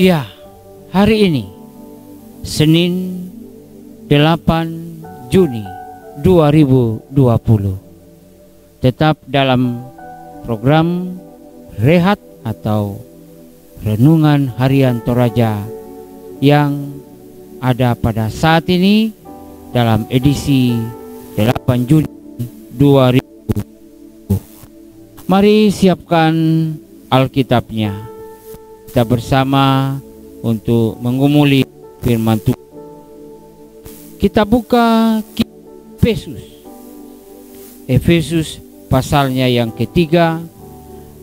Ya, hari ini Senin 8 Juni 2020 tetap dalam program Rehat atau Renungan Harian Toraja yang ada pada saat ini dalam edisi 8 Juni 2020. Mari siapkan Alkitabnya. Kita bersama untuk mengumuli firman Tuhan. Kita buka Efesus pasalnya yang ketiga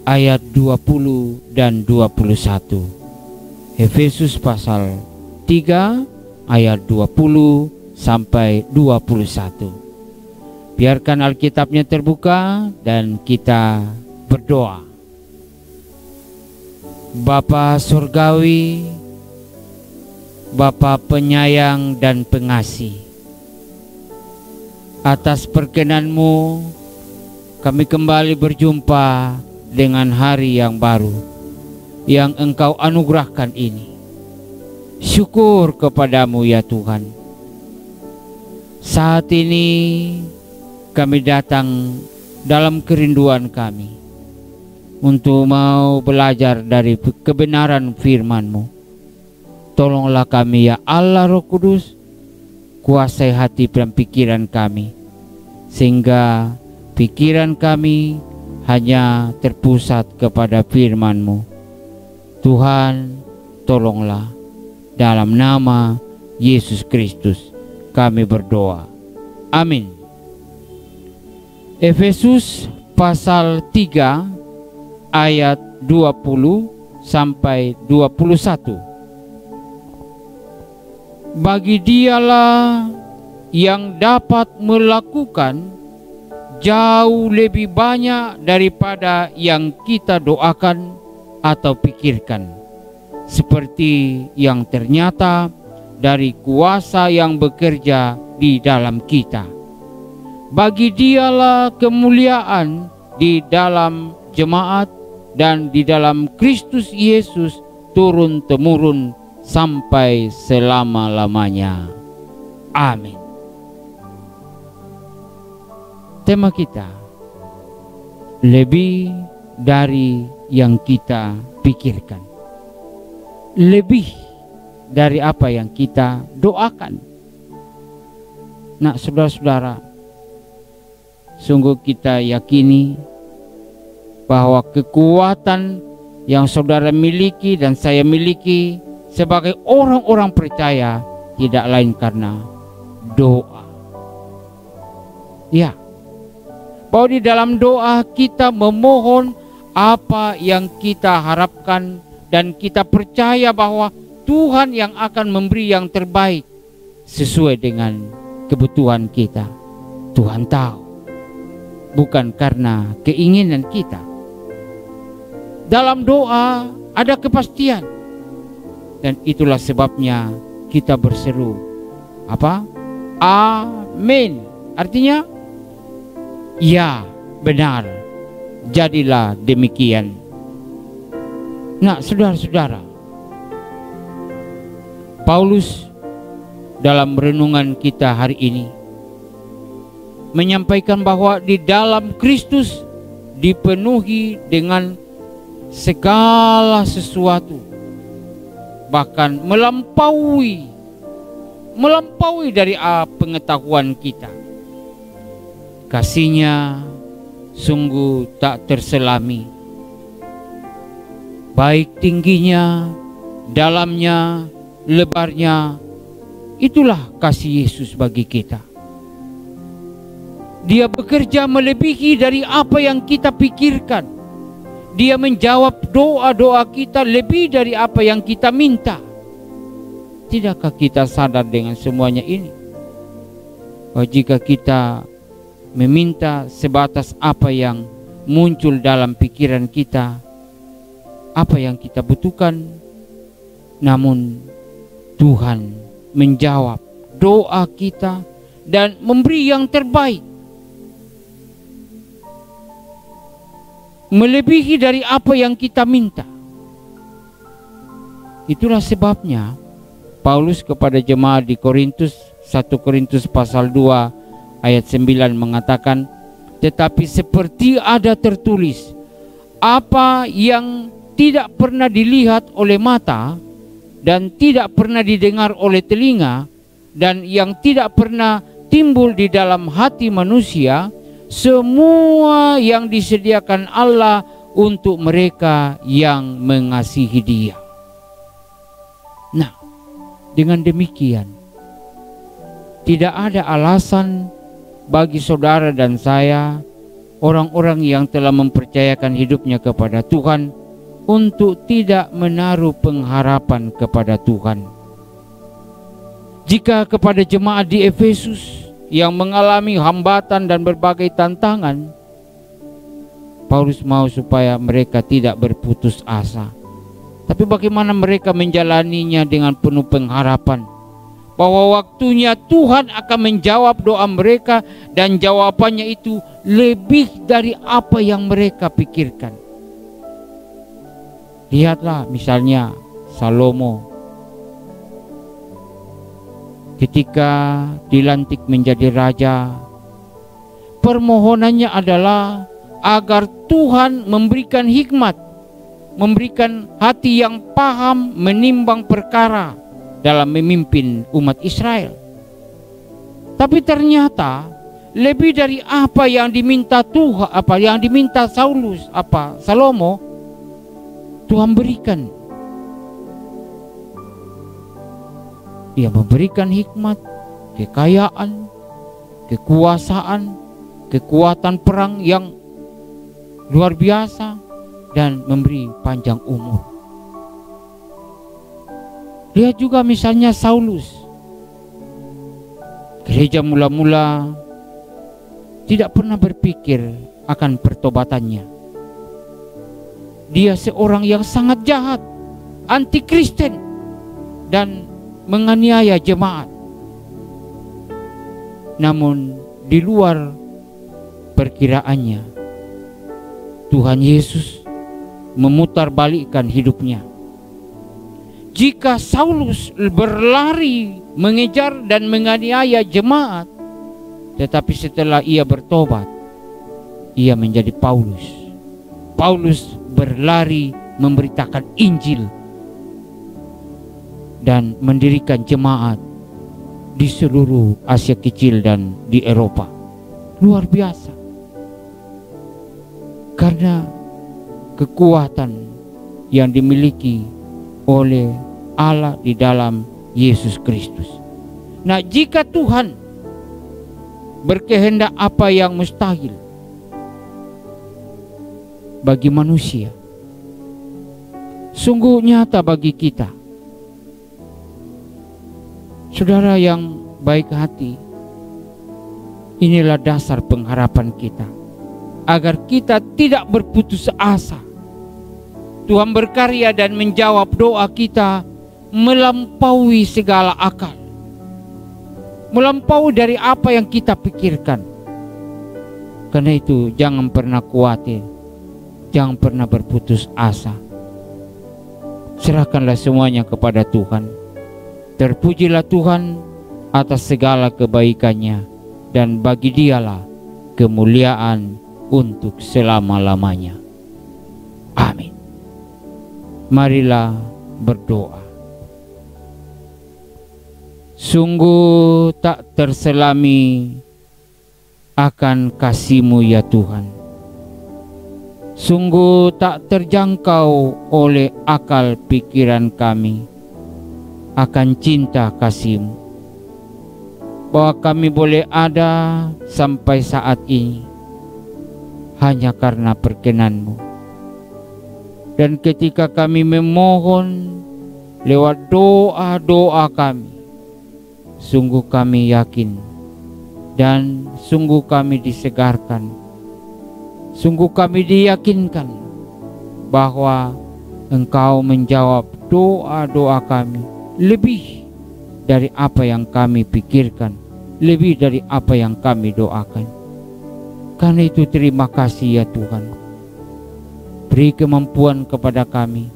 ayat 20 dan 21. Efesus pasal 3 ayat 20 sampai 21. Biarkan Alkitabnya terbuka dan kita berdoa. Bapa Surgawi, Bapa penyayang dan pengasih, atas perkenan-Mu kami kembali berjumpa dengan hari yang baru yang Engkau anugerahkan ini. Syukur kepadamu ya Tuhan. Saat ini kami datang dalam kerinduan kami untuk mau belajar dari kebenaran firman-Mu. Tolonglah kami ya Allah Roh Kudus, kuasai hati dan pikiran kami, sehingga pikiran kami hanya terpusat kepada firman-Mu. Tuhan, tolonglah. Dalam nama Yesus Kristus kami berdoa. Amin. Efesus pasal 3 ayat 20 sampai 21. Bagi Dialah yang dapat melakukan jauh lebih banyak daripada yang kita doakan atau pikirkan, seperti yang ternyata dari kuasa yang bekerja di dalam kita. Bagi Dialah kemuliaan di dalam jemaat dan di dalam Kristus Yesus turun-temurun sampai selama-lamanya. Amin. Tema kita, lebih dari yang kita pikirkan, lebih dari apa yang kita doakan. Nah, saudara-saudara, sungguh kita yakini bahwa kekuatan yang saudara miliki dan saya miliki sebagai orang-orang percaya tidak lain karena doa. Ya, bahwa di dalam doa kita memohon apa yang kita harapkan dan kita percaya bahwa Tuhan yang akan memberi yang terbaik sesuai dengan kebutuhan kita. Tuhan tahu, bukan karena keinginan kita. Dalam doa ada kepastian, dan itulah sebabnya kita berseru apa? Amin. Artinya ya, benar, jadilah demikian. Nah, saudara-saudara, Paulus dalam renungan kita hari ini menyampaikan bahwa di dalam Kristus dipenuhi dengan segala sesuatu, bahkan melampaui dari pengetahuan kita. Kasih-Nya sungguh tak terselami, baik tingginya, dalamnya, lebarnya. Itulah kasih Yesus bagi kita. Dia bekerja melebihi dari apa yang kita pikirkan. Dia menjawab doa-doa kita lebih dari apa yang kita minta. Tidakkah kita sadar dengan semuanya ini? Bahwa jika kita meminta sebatas apa yang muncul dalam pikiran kita, apa yang kita butuhkan, namun Tuhan menjawab doa kita dan memberi yang terbaik, melebihi dari apa yang kita minta. Itulah sebabnya Paulus kepada jemaat di Korintus, 1 Korintus pasal 2 ayat 9 mengatakan, tetapi seperti ada tertulis, apa yang tidak pernah dilihat oleh mata dan tidak pernah didengar oleh telinga dan yang tidak pernah timbul di dalam hati manusia, semua yang disediakan Allah untuk mereka yang mengasihi Dia. Nah, dengan demikian tidak ada alasan bagi saudara dan saya, orang-orang yang telah mempercayakan hidupnya kepada Tuhan, untuk tidak menaruh pengharapan kepada Tuhan. Jika kepada jemaat di Efesus yang mengalami hambatan dan berbagai tantangan, Paulus mau supaya mereka tidak berputus asa. Tapi bagaimana mereka menjalaninya dengan penuh pengharapan bahwa waktunya Tuhan akan menjawab doa mereka, dan jawabannya itu lebih dari apa yang mereka pikirkan. Lihatlah misalnya Salomo ketika dilantik menjadi raja, permohonannya adalah agar Tuhan memberikan hikmat, memberikan hati yang paham menimbang perkara dalam memimpin umat Israel. Tapi ternyata lebih dari apa yang diminta Tuhan, apa yang diminta Salomo, Tuhan berikan. Dia memberikan hikmat, kekayaan, kekuasaan, kekuatan perang yang luar biasa, dan memberi panjang umur. Lihat juga misalnya Saulus. Gereja mula-mula tidak pernah berpikir akan pertobatannya. Dia seorang yang sangat jahat, anti-Kristen, dan menganiaya jemaat. Namun di luar perkiraannya, Tuhan Yesus memutarbalikkan hidupnya. Jika Saulus berlari mengejar dan menganiaya jemaat, tetapi setelah ia bertobat, ia menjadi Paulus. Paulus berlari memberitakan Injil dan mendirikan jemaat di seluruh Asia Kecil dan di Eropa. Luar biasa. Karena kekuatan yang dimiliki oleh Allah di dalam Yesus Kristus. Nah, jika Tuhan berkehendak apa yang mustahil bagi manusia, sungguh nyata bagi kita. Saudara yang baik hati, inilah dasar pengharapan kita, agar kita tidak berputus asa. Tuhan berkarya dan menjawab doa kita melampaui segala akal, melampaui dari apa yang kita pikirkan. Karena itu jangan pernah khawatir, jangan pernah berputus asa. Serahkanlah semuanya kepada Tuhan. Terpujilah Tuhan atas segala kebaikannya, dan bagi Dialah kemuliaan untuk selama-lamanya. Amin. Marilah berdoa. Sungguh tak terselami akan kasih-Mu ya Tuhan. Sungguh tak terjangkau oleh akal pikiran kami akan cinta kasih-Mu, bahwa kami boleh ada sampai saat ini hanya karena perkenan-Mu. Dan ketika kami memohon lewat doa-doa kami, sungguh kami yakin dan sungguh kami disegarkan, sungguh kami diyakinkan bahwa Engkau menjawab doa-doa kami lebih dari apa yang kami pikirkan, lebih dari apa yang kami doakan. Karena itu terima kasih ya Tuhan. Beri kemampuan kepada kami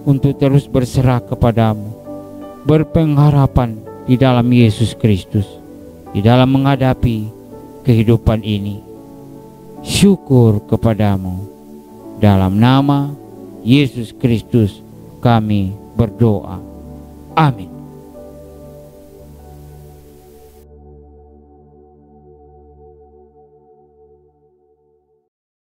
untuk terus berserah kepadamu, berpengharapan di dalam Yesus Kristus, di dalam menghadapi kehidupan ini. Syukur kepadamu. Dalam nama Yesus Kristus kami berdoa. Amin.